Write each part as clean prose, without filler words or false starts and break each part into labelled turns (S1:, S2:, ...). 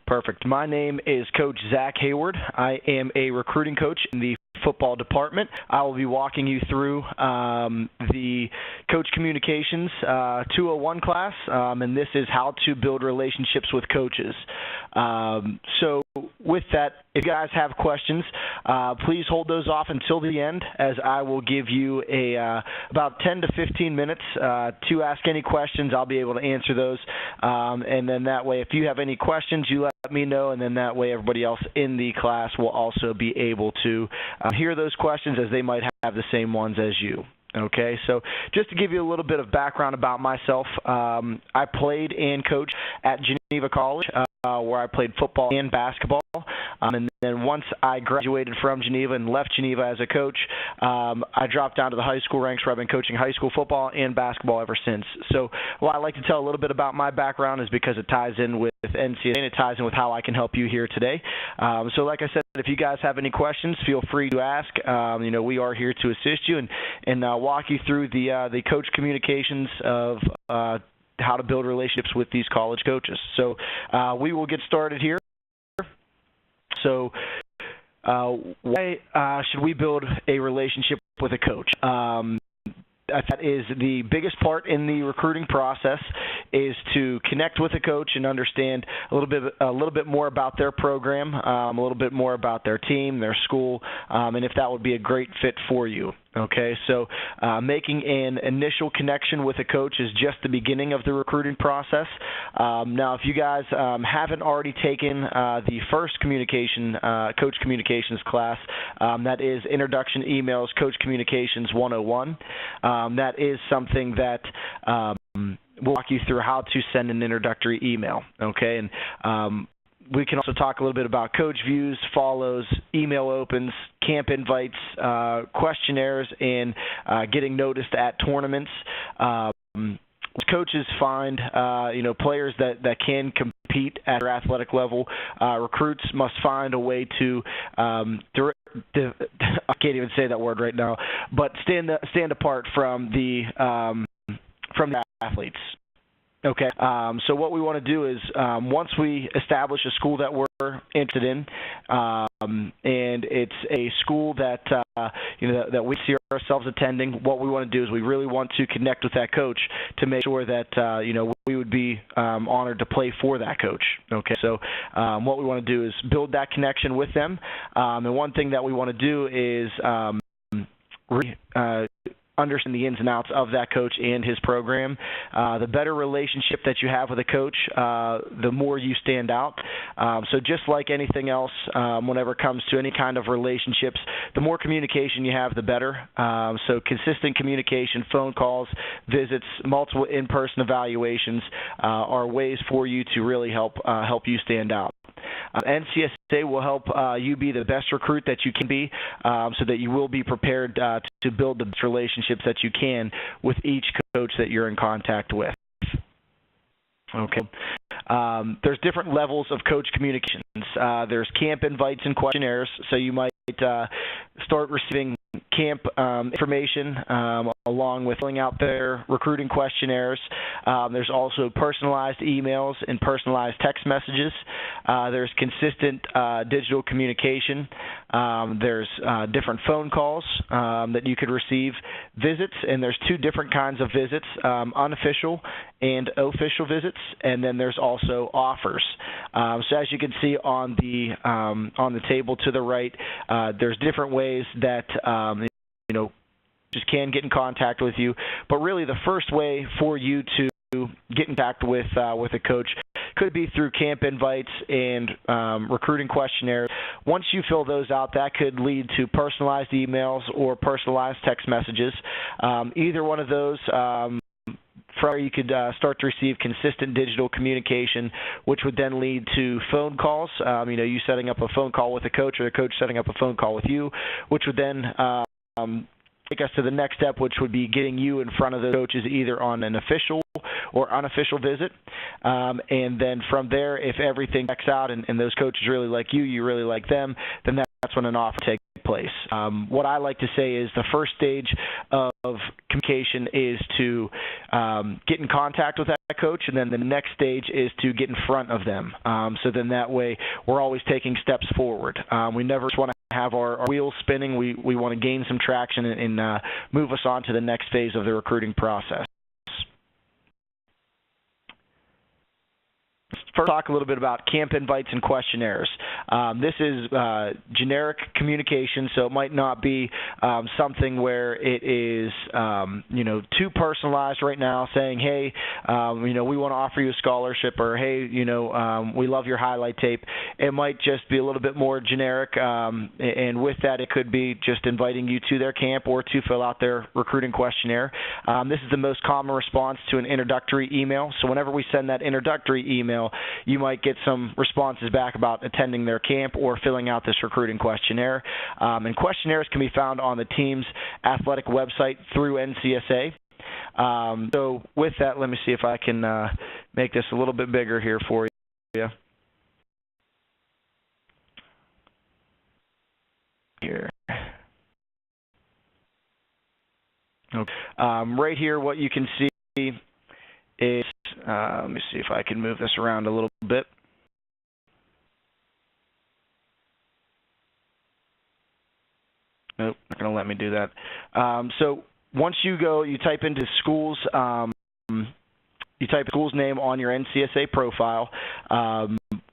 S1: Perfect. My name is Coach Zach Hayward. I am a recruiting coach in the football department. I will be walking you through the Coach Communications 201 class, and this is how to build relationships with coaches. So with that, if you guys have questions, please hold those off until the end, as I will give you about 10 to 15 minutes to ask any questions. I'll be able to answer those, and then that way, if you have any questions, you let me know, and then that way everybody else in the class will also be able to hear those questions, as they might have the same ones as you. Okay, so just to give you a little bit of background about myself, I played and coached at Geneva College, where I played football and basketball. And then once I graduated from Geneva and left Geneva as a coach, I dropped down to the high school ranks, where I've been coaching high school football and basketball ever since. So why I like to tell a little bit about my background is because it ties in with NCAA, and it ties in with how I can help you here today. So like I said, if you guys have any questions, feel free to ask. We are here to assist you and walk you through the coach communications of how to build relationships with these college coaches. So we will get started here. So why should we build a relationship with a coach? That is the biggest part in the recruiting process, is to connect with a coach and understand a little bit more about their program, a little bit more about their team, their school, and if that would be a great fit for you. Okay, so making an initial connection with a coach is just the beginning of the recruiting process. Now, if you guys haven't already taken the first coach communications class, that is Introduction Emails Coach Communications 101. That is something that we'll walk you through how to send an introductory email. Okay, and we can also talk a little bit about coach views, follows, email opens, camp invites, questionnaires, and getting noticed at tournaments. Coaches find, players that can compete at their athletic level. Recruits must find a way to, I can't even say that word right now, but stand apart from the athletes. Okay, so what we want to do is once we establish a school that we're interested in, and it's a school that that we see ourselves attending, what we want to do is we really want to connect with that coach to make sure that we would be honored to play for that coach. Okay, so what we want to do is build that connection with them, and one thing that we want to do is understand the ins and outs of that coach and his program. The better relationship that you have with a coach, the more you stand out. So just like anything else, whenever it comes to any kind of relationships, the more communication you have, the better. So consistent communication, phone calls, visits, multiple in-person evaluations are ways for you to really help you stand out. NCSA will help you be the best recruit that you can be, so that you will be prepared to build the best relationships that you can with each coach that you're in contact with. Okay. There's different levels of coach communications. There's camp invites and questionnaires, so you might start receiving camp information along with filling out their recruiting questionnaires. There's also personalized emails and personalized text messages. There's consistent digital communication. There's different phone calls that you could receive, visits, and there's two different kinds of visits, unofficial and official visits, and then there's also offers. So as you can see on the table to the right, there's different ways that just can get in contact with you. But really, the first way for you to get in contact with a coach could be through camp invites and recruiting questionnaires. Once you fill those out, that could lead to personalized emails or personalized text messages. Either one of those. From there, you could start to receive consistent digital communication, which would then lead to phone calls. You setting up a phone call with a coach, or the coach setting up a phone call with you, which would then take us to the next step, which would be getting you in front of the coaches either on an official or unofficial visit. And then from there, if everything checks out and those coaches really like you, you really like them, then that's when an offer takes place. What I like to say is the first stage of communication is to get in contact with that coach, and then the next stage is to get in front of them. So then that way we're always taking steps forward. We never just want to have our wheels spinning. We want to gain some traction and move us on to the next phase of the recruiting process. First, talk a little bit about camp invites and questionnaires. This is generic communication, so it might not be something where it is, too personalized right now, saying, hey, we want to offer you a scholarship, or hey, we love your highlight tape. It might just be a little bit more generic, and with that, it could be just inviting you to their camp or to fill out their recruiting questionnaire. This is the most common response to an introductory email. So whenever we send that introductory email, you might get some responses back about attending their camp or filling out this recruiting questionnaire. And questionnaires can be found on the team's athletic website through NCSA. So with that, let me see if I can make this a little bit bigger here for you. Here. Okay. Right here, what you can see is, let me see if I can move this around a little bit. Nope, not going to let me do that. So once you go, you type into schools, you type school's name on your NCSA profile.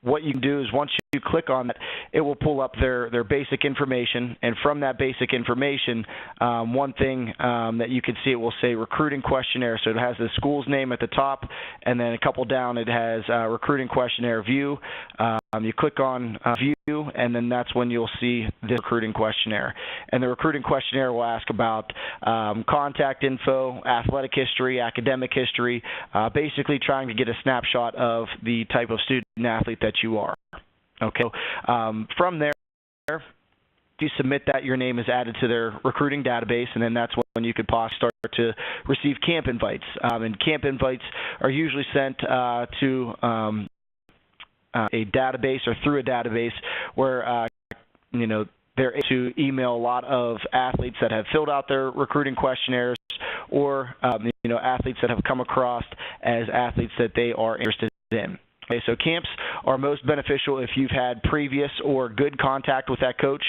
S1: What you can do is once you click on that, it will pull up their basic information, and from that basic information, one thing that you can see, it will say recruiting questionnaire. So it has the school's name at the top, and then a couple down it has recruiting questionnaire view. You click on view, and then that's when you'll see the recruiting questionnaire. And the recruiting questionnaire will ask about contact info, athletic history, academic history, basically trying to get a snapshot of the type of student athlete that you are. Okay. From there, if you submit that, your name is added to their recruiting database, and then that's when you could possibly start to receive camp invites. And camp invites are usually sent to a database or through a database where they're able to email a lot of athletes that have filled out their recruiting questionnaires, or athletes that have come across as athletes that they are interested in. Okay, so camps are most beneficial if you've had previous or good contact with that coach.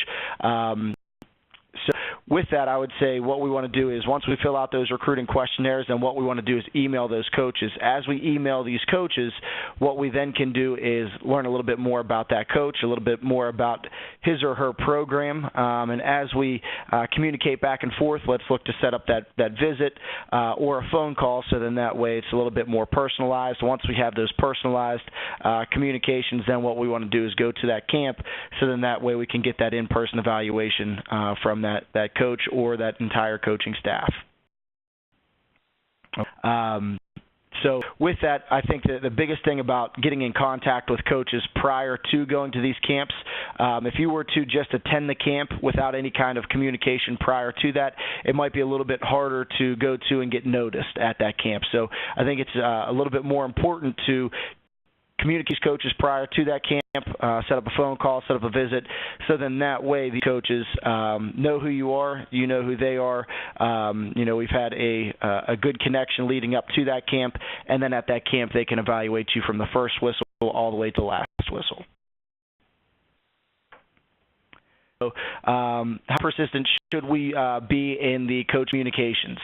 S1: So with that, I would say what we want to do is once we fill out those recruiting questionnaires, then what we want to do is email those coaches. As we email these coaches, what we then can do is learn a little bit more about that coach, a little bit more about his or her program. And as we communicate back and forth, let's look to set up that visit or a phone call, so then that way it's a little bit more personalized. Once we have those personalized communications, then what we want to do is go to that camp, so then that way we can get that in-person evaluation from that coach or that entire coaching staff. So with that, I think that the biggest thing about getting in contact with coaches prior to going to these camps, if you were to just attend the camp without any kind of communication prior to that, it might be a little bit harder to go to and get noticed at that camp. So I think it's a little bit more important to communicate with coaches prior to that camp, set up a phone call, set up a visit, so then that way the coaches know who you are, you know who they are. We've had a good connection leading up to that camp, and then at that camp they can evaluate you from the first whistle all the way to the last whistle. So, how persistent should we be in the coach communications?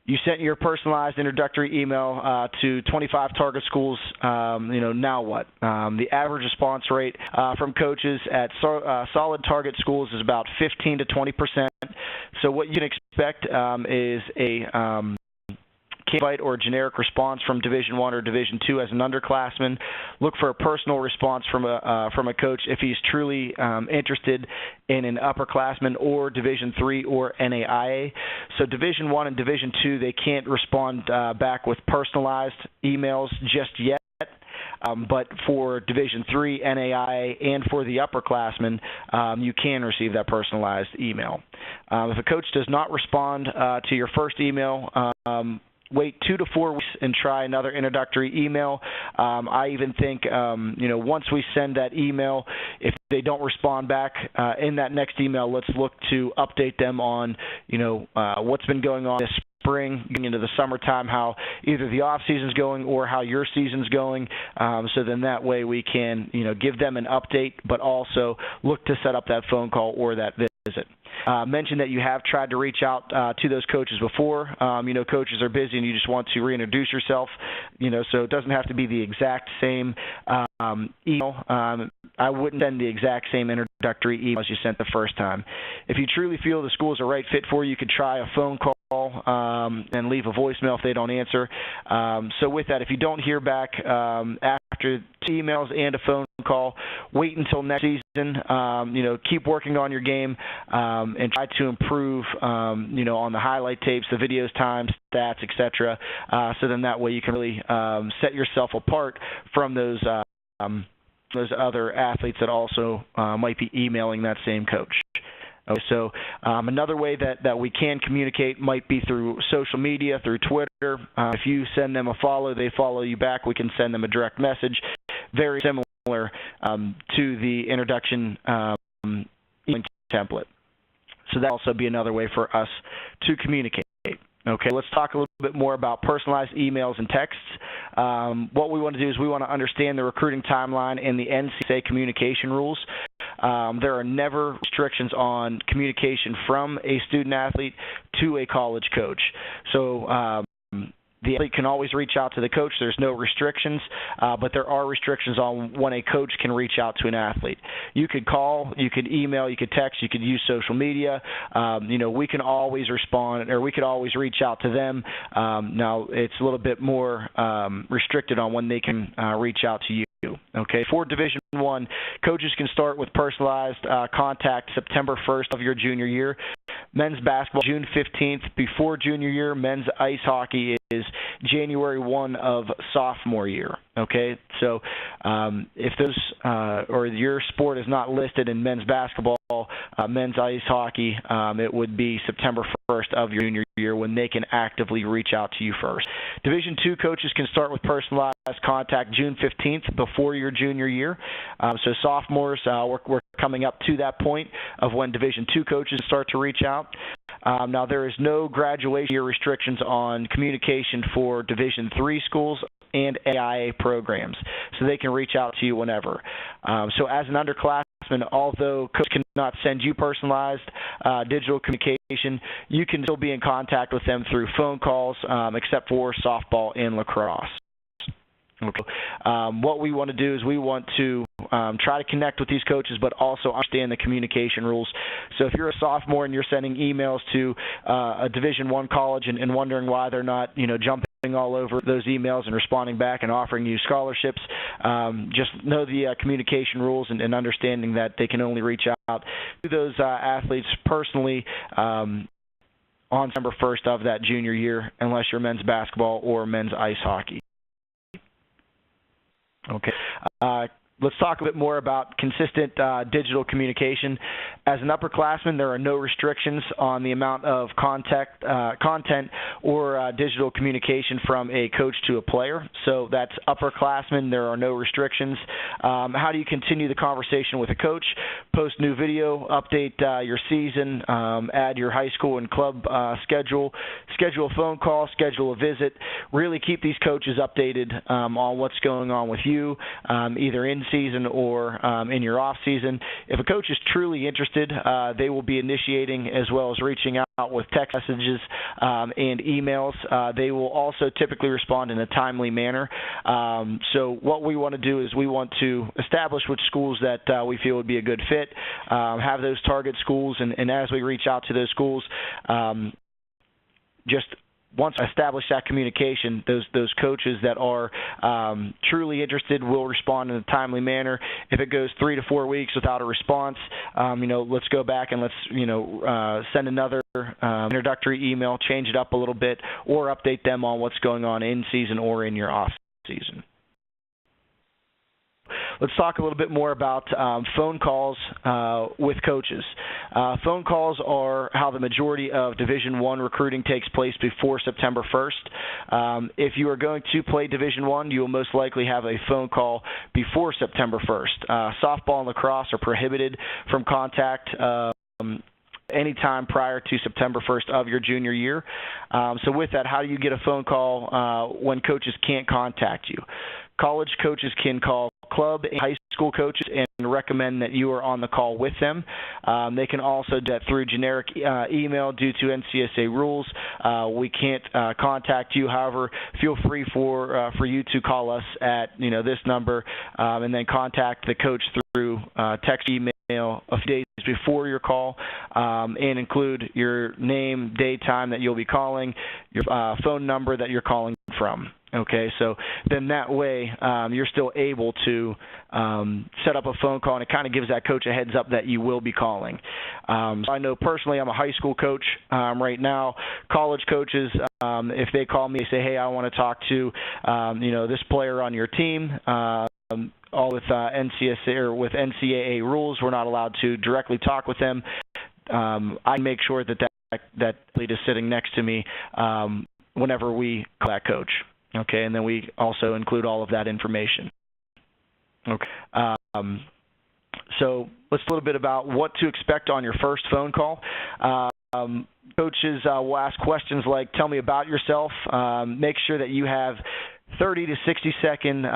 S1: You sent your personalized introductory email to 25 target schools. Now what? The average response rate from coaches at solid target schools is about 15 to 20%. So what you can expect is a invite or a generic response from Division I or Division II as an underclassman. Look for a personal response from a coach if he's truly interested in an upperclassman or Division III or NAIA. So Division I and Division II, they can't respond back with personalized emails just yet. But for Division III, NAIA, and for the upperclassmen, you can receive that personalized email. If a coach does not respond to your first email wait 2 to 4 weeks and try another introductory email. I even think, once we send that email, if they don't respond back in that next email, let's look to update them on, what's been going on this spring, getting into the summertime, how either the off season's going or how your season's going. So then that way we can, give them an update, but also look to set up that phone call or that visit. Mention that you have tried to reach out to those coaches before. Coaches are busy and you just want to reintroduce yourself, so it doesn't have to be the exact same email. I wouldn't send the exact same introductory email as you sent the first time. If you truly feel the school is a right fit for you, you could try a phone call and leave a voicemail if they don't answer. So with that, if you don't hear back after 2 emails and a phone call, wait until next season. Keep working on your game and try to improve, on the highlight tapes, the videos, times, stats, etc. So then that way you can really set yourself apart from those other athletes that also might be emailing that same coach. Okay, so another way that we can communicate might be through social media, through Twitter. If you send them a follow, they follow you back, we can send them a direct message. Very similar to the introduction email template. So that will also be another way for us to communicate. Okay, let's talk a little bit more about personalized emails and texts. What we want to do is we want to understand the recruiting timeline and the NCAA communication rules. There are never restrictions on communication from a student athlete to a college coach. So the athlete can always reach out to the coach. There's no restrictions, but there are restrictions on when a coach can reach out to an athlete. You could call, you could email, you could text, you could use social media. We can always respond, or we could always reach out to them. Now, it's a little bit more restricted on when they can reach out to you. Okay, for Division I, coaches can start with personalized contact September 1st of your junior year. Men's basketball, June 15th before junior year. Men's ice hockey is January 1 of sophomore year. Okay, so if those or your sport is not listed in men's basketball, men's ice hockey, it would be September 1st of your junior year when they can actively reach out to you first. Division II coaches can start with personalized contact June 15th before your junior year. So sophomores, we're coming up to that point of when Division II coaches start to reach out. Now, there is no graduation year restrictions on communication for Division III schools and AIA programs, so they can reach out to you whenever. So as an underclassman, although coach cannot send you personalized digital communication, you can still be in contact with them through phone calls, except for softball and lacrosse. Okay. What we want to do is we want to try to connect with these coaches, but also understand the communication rules. So if you're a sophomore and you're sending emails to a Division I college and wondering why they're not, jumping all over those emails and responding back and offering you scholarships, just know the communication rules and understanding that they can only reach out to those athletes personally on December 1st of that junior year, unless you're men's basketball or men's ice hockey. Okay. Let's talk a bit more about consistent digital communication. As an upperclassman, there are no restrictions on the amount of content or digital communication from a coach to a player. So that's upperclassmen. There are no restrictions. How do you continue the conversation with a coach? Post new video, update your season, add your high school and club schedule a phone call, schedule a visit. Really keep these coaches updated on what's going on with you, either in season or in your off season. If a coach is truly interested, they will be initiating as well as reaching out with text messages and emails. They will also typically respond in a timely manner. So what we want to do is we want to establish which schools that we feel would be a good fit, have those target schools, and as we reach out to those schools, just once established that communication, those coaches that are truly interested will respond in a timely manner. If it goes 3 to 4 weeks without a response, let's go back and let's send another introductory email, change it up a little bit, or update them on what's going on in season or in your off season. let's talk a little bit more about phone calls with coaches. Phone calls are how the majority of Division I recruiting takes place before September 1st. If you are going to play Division I, you will most likely have a phone call before September 1st. Softball and lacrosse are prohibited from contact anytime prior to September 1st of your junior year. So with that, how do you get a phone call when coaches can't contact you? College coaches can call club and high school coaches and recommend that you are on the call with them. They can also do that through generic email due to NCSA rules. We can't contact you. However, feel free for you to call us at this number and then contact the coach through text, email a few days before your call, and include your name, day, time that you'll be calling, your phone number that you're calling from. Okay, so then that way you're still able to set up a phone call, and it kind of gives that coach a heads up that you will be calling. So I know personally I'm a high school coach right now. College coaches, if they call me, say, hey, I want to talk to this player on your team. All with NCSA or with NCAA rules, we're not allowed to directly talk with them. I make sure that lead is sitting next to me whenever we call that coach. Okay, and then we also include all of that information. Okay. So let's a little bit about what to expect on your first phone call. Coaches will ask questions like, tell me about yourself. Make sure that you have 30 to 60-second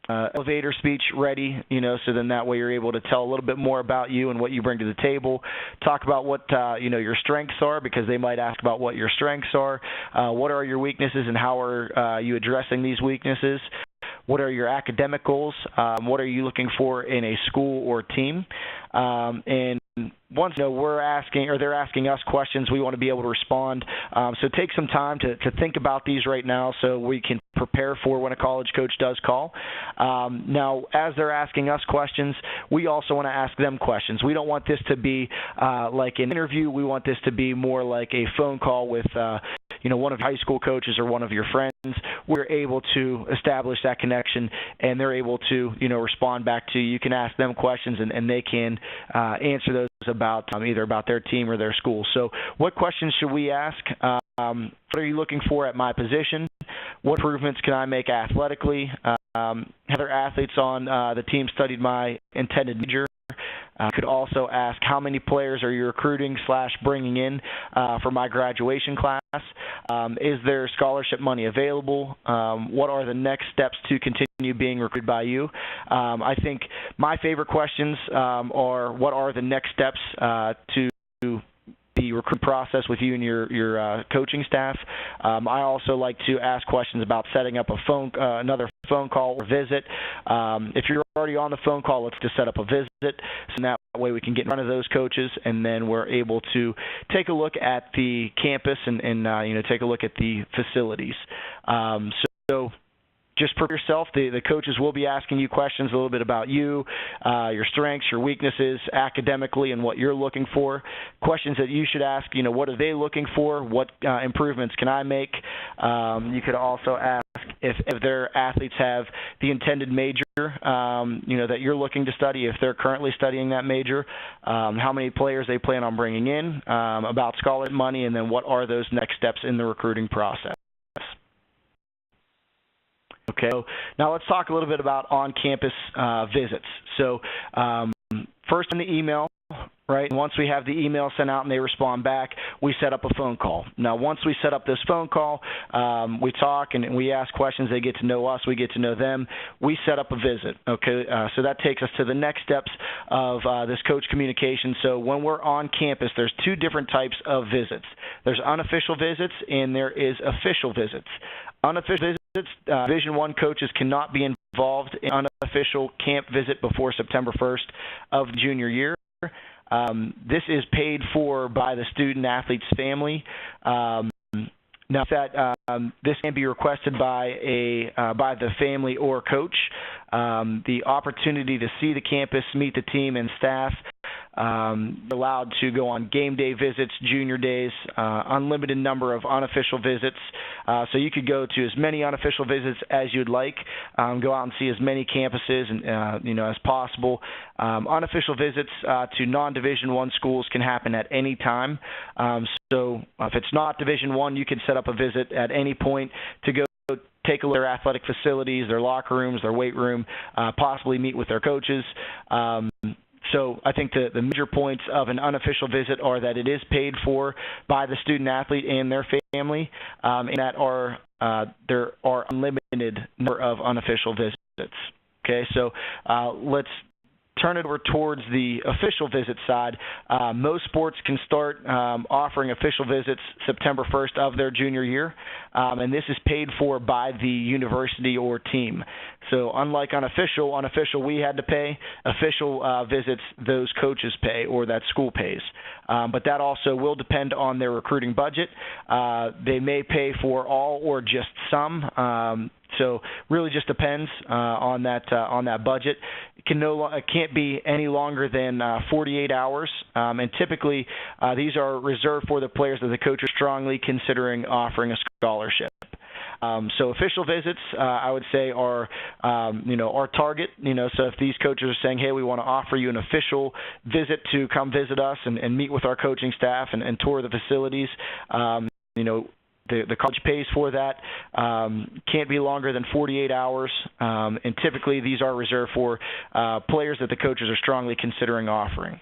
S1: elevator speech ready, so then that way you're able to tell a little bit more about you and what you bring to the table. Talk about what, your strengths are, because they might ask about what your strengths are. What are your weaknesses and how are you addressing these weaknesses? What are your academic goals? What are you looking for in a school or team? And once we're asking, or they're asking us questions, we want to be able to respond. So take some time to think about these right now so we can prepare for when a college coach does call. Now, as they're asking us questions, we also want to ask them questions. We don't want this to be like an interview. We want this to be more like a phone call with one of your high school coaches or one of your friends. We're able to establish that connection, and they're able to, respond back to you. You can ask them questions, and they can answer those about either about their team or their school. So what questions should we ask? What are you looking for at my position? What improvements can I make athletically? Have other athletes on the team studied my intended major? Could also ask, how many players are you recruiting / bringing in for my graduation class? Is there scholarship money available? What are the next steps to continue being recruited by you? I think my favorite questions are, what are the next steps to the recruit process with you and your coaching staff. I also like to ask questions about setting up another phone call or visit. If you're already on the phone call, let's just set up a visit, so that way we can get in front of those coaches, and then we're able to take a look at the campus and take a look at the facilities. So just prepare yourself. The coaches will be asking you questions a little bit about you, your strengths, your weaknesses, academically, and what you're looking for. Questions that you should ask, what are they looking for? What improvements can I make? You could also ask if their athletes have the intended major, that you're looking to study, if they're currently studying that major, how many players they plan on bringing in, about scholarship money, and then what are those next steps in the recruiting process. Okay, so now let's talk a little bit about on-campus visits. So first in the email, right, and once we have the email sent out and they respond back, we set up a phone call. Now, once we set up this phone call, we talk and we ask questions. They get to know us. We get to know them. We set up a visit, okay? So that takes us to the next steps of this coach communication. So when we're on campus, there's two different types of visits. There's unofficial visits and there is official visits. Unofficial visits, Division I coaches cannot be involved in unofficial camp visit before September 1st of the junior year. This is paid for by the student-athlete's family. Now, this can be requested by the family or coach. The opportunity to see the campus, meet the team and staff, allowed to go on game day visits, junior days, unlimited number of unofficial visits. So you could go to as many unofficial visits as you'd like, go out and see as many campuses and as possible. Unofficial visits to non-Division I schools can happen at any time. So if it's not Division I, you can set up a visit at any point to go take a look at their athletic facilities, their locker rooms, their weight room, possibly meet with their coaches. So I think the major points of an unofficial visit are that it is paid for by the student athlete and their family, and that there are unlimited number of unofficial visits. Okay, so let's turn it over towards the official visit side. Most sports can start offering official visits September 1st of their junior year, and this is paid for by the university or team. So unlike unofficial we had to pay. Official visits, those coaches pay or that school pays. But that also will depend on their recruiting budget. They may pay for all or just some. So really just depends on that budget. It can't be any longer than 48 hours, and typically these are reserved for the players that the coach is strongly considering offering a scholarship. So official visits, I would say, are our target. So if these coaches are saying, hey, we want to offer you an official visit to come visit us and meet with our coaching staff and tour the facilities, the college pays for that. Can't be longer than 48 hours, and typically these are reserved for players that the coaches are strongly considering offering.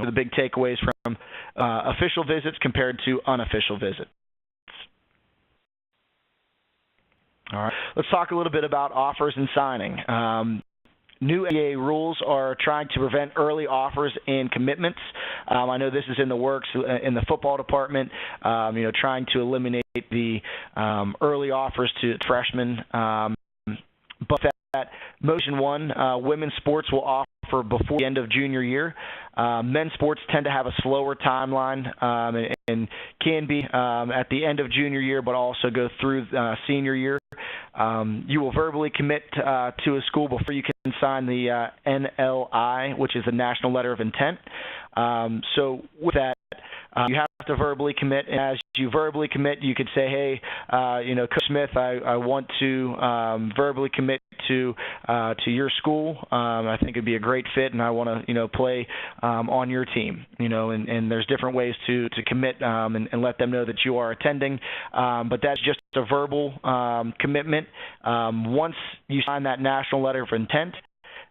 S1: The big takeaways from official visits compared to unofficial visits. All right, let's talk a little bit about offers and signing. New NCAA rules are trying to prevent early offers and commitments. I know this is in the works in the football department, trying to eliminate the early offers to freshmen. But that Motion 1, women's sports will offer before the end of junior year. Men's sports tend to have a slower timeline and can be at the end of junior year, but also go through senior year. You will verbally commit to a school before you can sign the NLI, which is the National Letter of Intent. So with that, you have to verbally commit, and as you verbally commit, you could say, hey, Coach Smith, I want to verbally commit to your school. I think it'd be a great fit, and I want to, play on your team. And there's different ways to commit and let them know that you are attending. But that's just a verbal commitment. Once you sign that National Letter of Intent,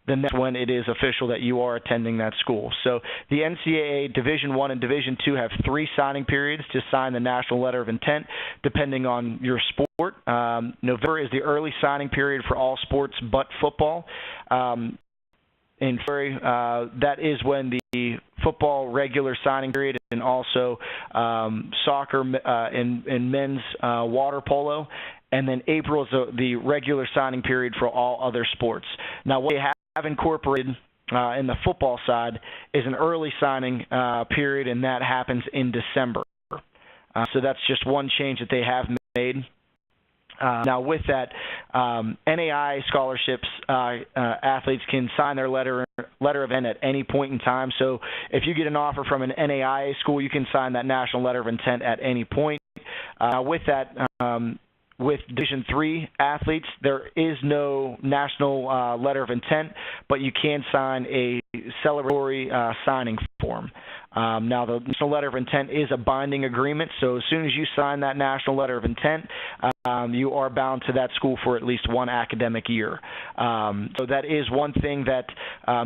S1: then that's when it is official that you are attending that school. So the NCAA Division I and Division II have 3 signing periods to sign the National Letter of Intent, depending on your sport. November is the early signing period for all sports but football. In February, that is when the football regular signing period and also soccer and men's water polo. And then April is the regular signing period for all other sports. Now, what they have incorporated in the football side is an early signing period, and that happens in December. So that's just one change that they have made. Now, with that, NAIA scholarships, athletes can sign their letter of intent at any point in time. So if you get an offer from an NAIA school, you can sign that National Letter of Intent at any point. With that, with Division III athletes, there is no National Letter of Intent, but you can sign a celebratory signing form. Now, the National Letter of Intent is a binding agreement, so as soon as you sign that National Letter of Intent, you are bound to that school for at least one academic year. So that is one thing that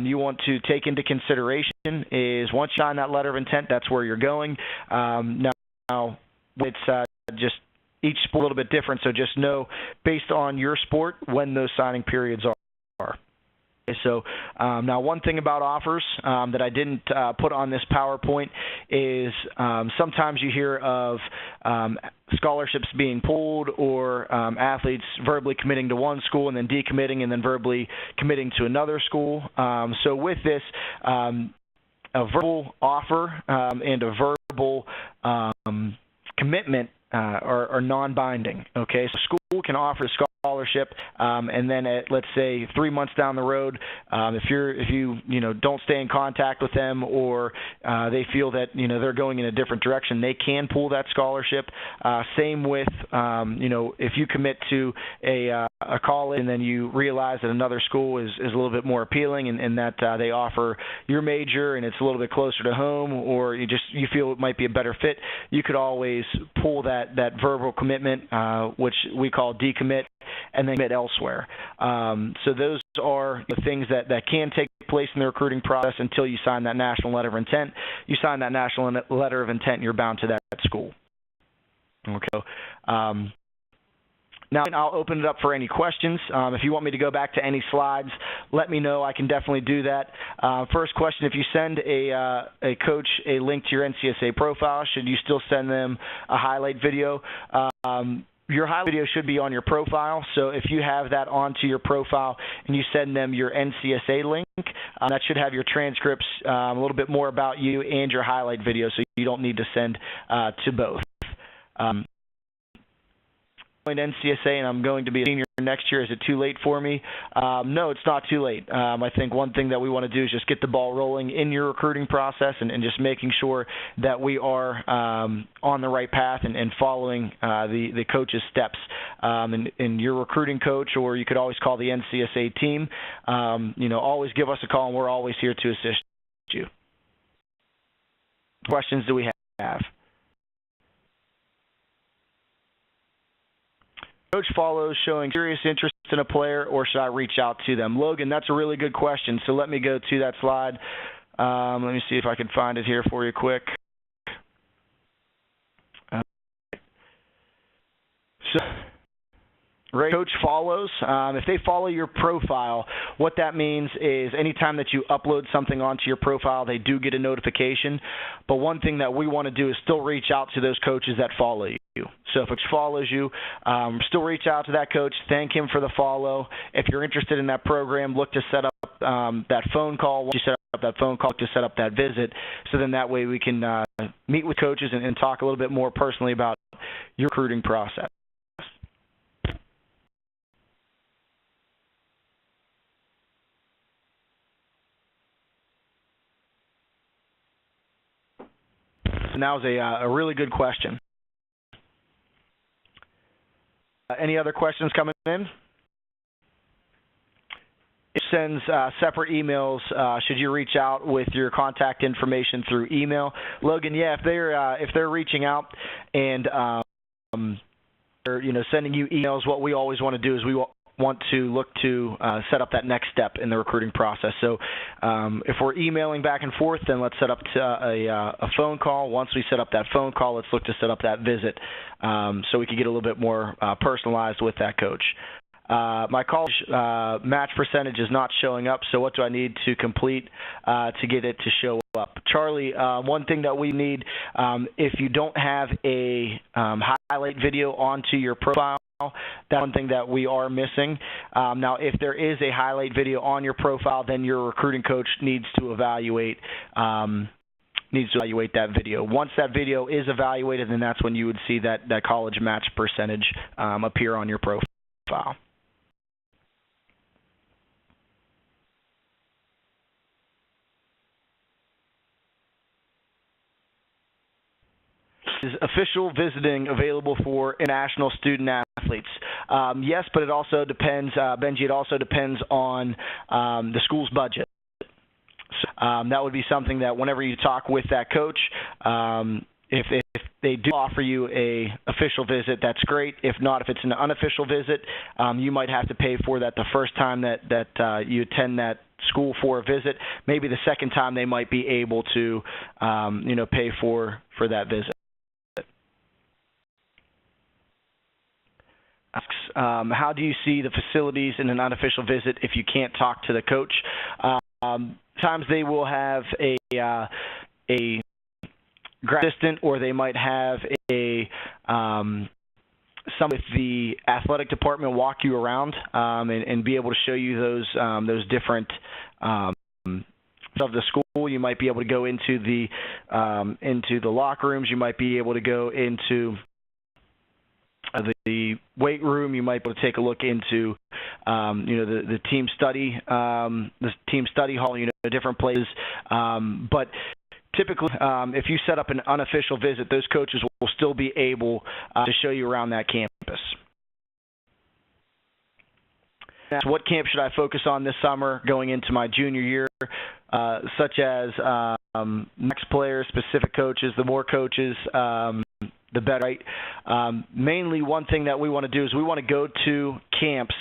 S1: you want to take into consideration is once you sign that Letter of Intent, that's where you're going. Now it's just each sport a little bit different, so just know based on your sport when those signing periods are. So now one thing about offers that I didn't put on this PowerPoint is sometimes you hear of scholarships being pulled or athletes verbally committing to one school and then decommitting and then verbally committing to another school. So with this, a verbal offer and a verbal commitment are non-binding. Okay, so school can offer a scholarship, and then at, let's say, 3 months down the road, if you don't stay in contact with them, or they feel that they're going in a different direction, they can pull that scholarship. Same with if you commit to a college and then you realize that another school is a little bit more appealing, and that they offer your major and it's a little bit closer to home, or you feel it might be a better fit, you could always pull that verbal commitment, which we call decommit, and then commit elsewhere. So those are the things that can take place in the recruiting process until you sign that national letter of intent. You sign that national letter of intent, and you're bound to that school. Okay. Now I'll open it up for any questions. If you want me to go back to any slides, let me know. I can definitely do that. First question: if you send a coach a link to your NCSA profile, should you still send them a highlight video? Your highlight video should be on your profile, so if you have that onto your profile and you send them your NCSA link, that should have your transcripts, a little bit more about you, and your highlight video, so you don't need to send to both. NCSA, and I'm going to be a senior next year. Is it too late for me? No, it's not too late. I think one thing that we want to do is just get the ball rolling in your recruiting process, and just making sure that we are on the right path and following the coach's steps. And your recruiting coach, or you could always call the NCSA team, always give us a call, and we're always here to assist you. What questions do we have? Coach follows showing serious interest in a player, or should I reach out to them? Logan, that's a really good question, so let me go to that slide. Let me see if I can find it here for you quick. Right. Coach follows. If they follow your profile, what that means is anytime that you upload something onto your profile, they do get a notification. But one thing that we want to do is still reach out to those coaches that follow you. So if it follows you, still reach out to that coach, thank him for the follow. If you're interested in that program, look to set up that phone call. Once you set up that phone call, to set up that visit, so then that way we can meet with coaches and talk a little bit more personally about your recruiting process. And that was a really good question. Any other questions coming in? It sends separate emails. Should you reach out with your contact information through email? Logan, yeah, if they're reaching out and they're sending you emails, what we always want to do is we want to look to set up that next step in the recruiting process. So if we're emailing back and forth, then let's set up a phone call. Once we set up that phone call, let's look to set up that visit, so we can get a little bit more personalized with that coach. My college match percentage is not showing up, so what do I need to complete to get it to show up? Charlie, one thing that we need, if you don't have a highlight video onto your profile, that's one thing that we are missing. Now, if there is a highlight video on your profile, then your recruiting coach needs to evaluate that video. Once that video is evaluated, then that's when you would see that college match percentage appear on your profile. Is official visiting available for international student athletes? Yes, but it also depends, Benji, it also depends on the school's budget. So, that would be something that whenever you talk with that coach, if they do offer you a official visit, that's great. If not, if it's an unofficial visit, you might have to pay for that the first time that you attend that school for a visit. Maybe the second time they might be able to pay for that visit. Asks, how do you see the facilities in an unofficial visit if you can't talk to the coach? Sometimes they will have a grad assistant, or they might have some with the athletic department walk you around and be able to show you those different of the school. You might be able to go into the locker rooms. You might be able to go into the weight room. You might be able to take a look into, the team study, hall, different places. But typically, if you set up an unofficial visit, those coaches will still be able to show you around that campus. So what camp should I focus on this summer going into my junior year, such as next players, specific coaches, the more coaches, the better, right? Mainly one thing that we want to do is we want to go to camps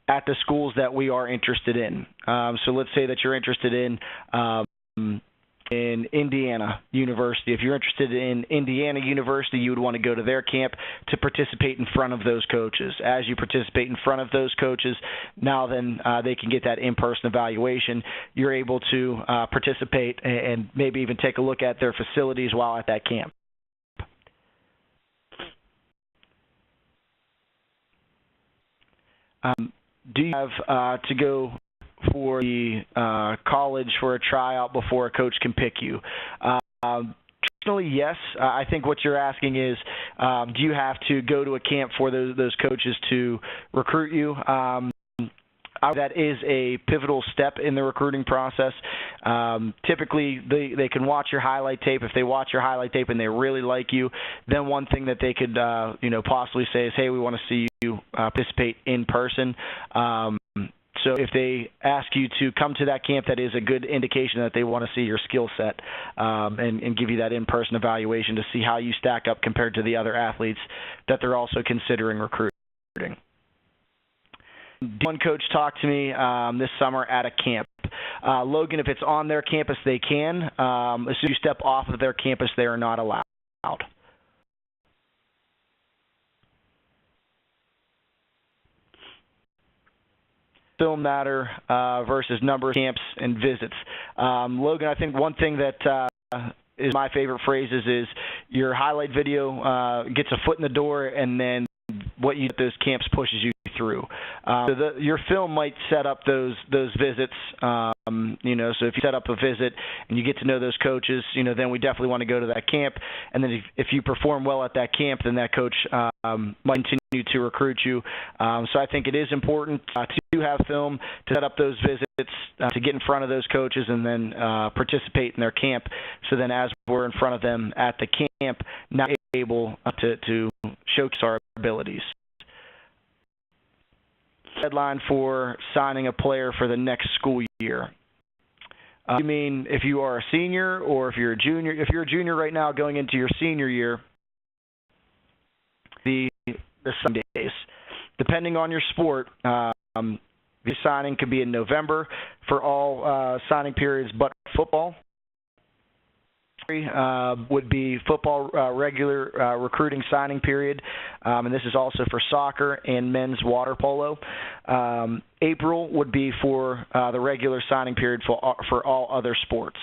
S1: at the schools that we are interested in. So let's say that you're interested in Indiana University. If you're interested in Indiana University, you would want to go to their camp to participate in front of those coaches. As you participate in front of those coaches, now then they can get that in-person evaluation. You're able to participate and maybe even take a look at their facilities while at that camp. Do you have to go for the college for a tryout before a coach can pick you? Traditionally, yes. I think what you're asking is, do you have to go to a camp for those coaches to recruit you? That is a pivotal step in the recruiting process. Typically, they can watch your highlight tape. If they watch your highlight tape and they really like you, then one thing that they could possibly say is, hey, we want to see you participate in person. So if they ask you to come to that camp, that is a good indication that they want to see your skill set and give you that in-person evaluation to see how you stack up compared to the other athletes that they're also considering recruiting. One coach talked to me this summer at a camp. Logan, if it's on their campus, they can. As soon as you step off of their campus, they are not allowed. Film matter versus number of camps and visits. Logan, I think one thing that is my favorite phrases is your highlight video gets a foot in the door, and then what you do at those camps pushes you through. So your film might set up those visits. So if you set up a visit and you get to know those coaches, then we definitely want to go to that camp. And then if you perform well at that camp, then that coach might continue to recruit you. So I think it is important to have film to set up those visits, to get in front of those coaches, and then participate in their camp. So then as we're in front of them at the camp, now able to showcase our abilities. Deadline for signing a player for the next school year. You mean if you are a senior or if you're a junior? If you're a junior right now going into your senior year, the signing days, depending on your sport, the signing could be in November for all signing periods but football. Would be football regular recruiting signing period, and this is also for soccer and men's water polo. April would be for the regular signing period for all other sports.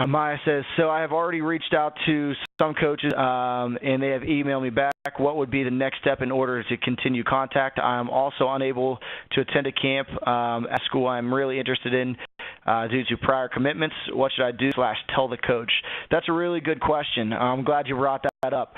S1: Maya says, so I have already reached out to some coaches, and they have emailed me back. What would be the next step in order to continue contact? I am also unable to attend a camp at school I'm really interested in due to prior commitments. What should I do / tell the coach? That's a really good question. I'm glad you brought that up.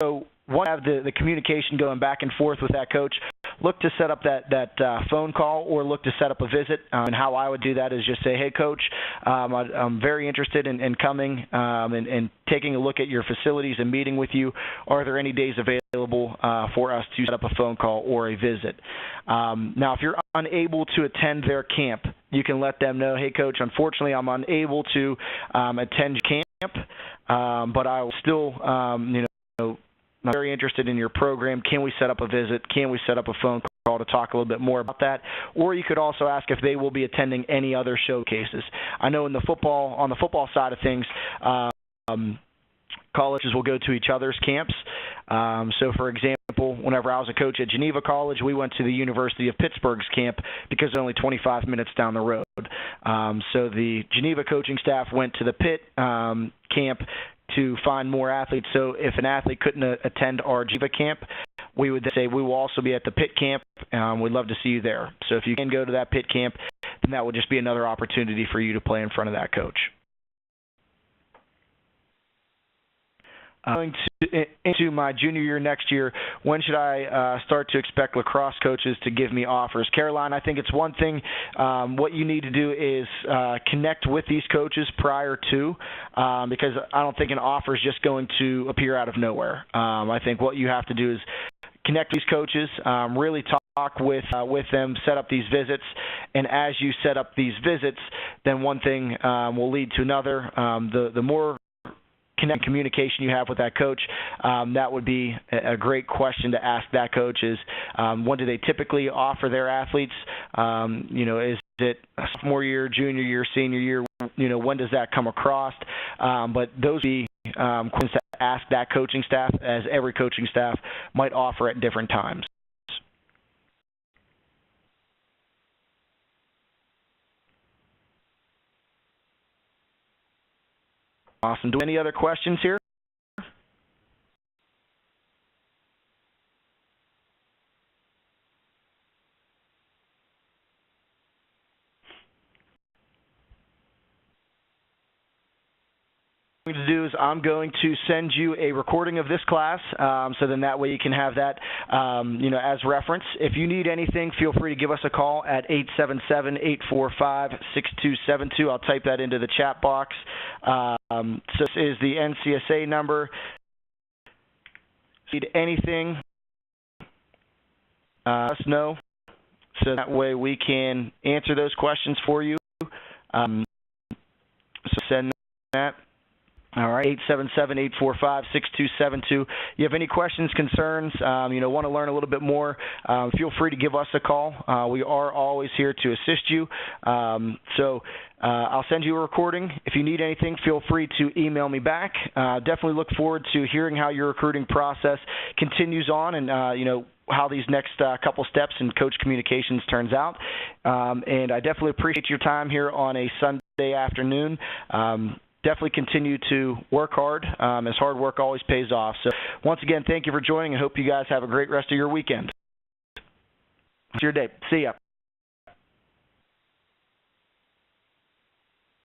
S1: So once you have the communication going back and forth with that coach, look to set up that phone call or look to set up a visit. And how I would do that is just say, hey, Coach, I'm very interested in coming and taking a look at your facilities and meeting with you. Are there any days available for us to set up a phone call or a visit? Now, if you're unable to attend their camp, you can let them know, hey, Coach, unfortunately, I'm unable to attend camp, but I will still, I'm very interested in your program. Can we set up a visit? Can we set up a phone call to talk a little bit more about that? Or you could also ask if they will be attending any other showcases. I know on the football side of things, colleges will go to each other's camps. So, for example, whenever I was a coach at Geneva College, we went to the University of Pittsburgh's camp because it's only 25 minutes down the road. So the Geneva coaching staff went to the Pitt camp to find more athletes. So if an athlete couldn't attend our Geneva camp, we would say we will also be at the Pitt camp. We'd love to see you there. So if you can go to that Pitt camp, then that would just be another opportunity for you to play in front of that coach. Going into my junior year next year, when should I start to expect lacrosse coaches to give me offers? Caroline, I think it's one thing. What you need to do is connect with these coaches prior to, because I don't think an offer is just going to appear out of nowhere. I think what you have to do is connect with these coaches, really talk with them, set up these visits, and as you set up these visits, then one thing will lead to another. The more communication you have with that coach, that would be a great question to ask that coach is, when do they typically offer their athletes? Is it a sophomore year, junior year, senior year? When does that come across? But those would be questions to ask that coaching staff, as every coaching staff might offer at different times. Awesome. Do any other questions here? What I'm going to do is I'm going to send you a recording of this class, so then that way you can have that, as reference. If you need anything, feel free to give us a call at 877-845-6272. I'll type that into the chat box. So this is the NCSA number. If you need anything, let us know, so that way we can answer those questions for you. So send that. All right, 877-845-6272. You have any questions, concerns, want to learn a little bit more, feel free to give us a call. We are always here to assist you. I'll send you a recording. If you need anything, feel free to email me back. Definitely look forward to hearing how your recruiting process continues on and, how these next couple steps in coach communications turns out. And I definitely appreciate your time here on a Sunday afternoon. Definitely continue to work hard, as hard work always pays off. So once again, thank you for joining. I hope you guys have a great rest of your weekend. It's your day. See ya.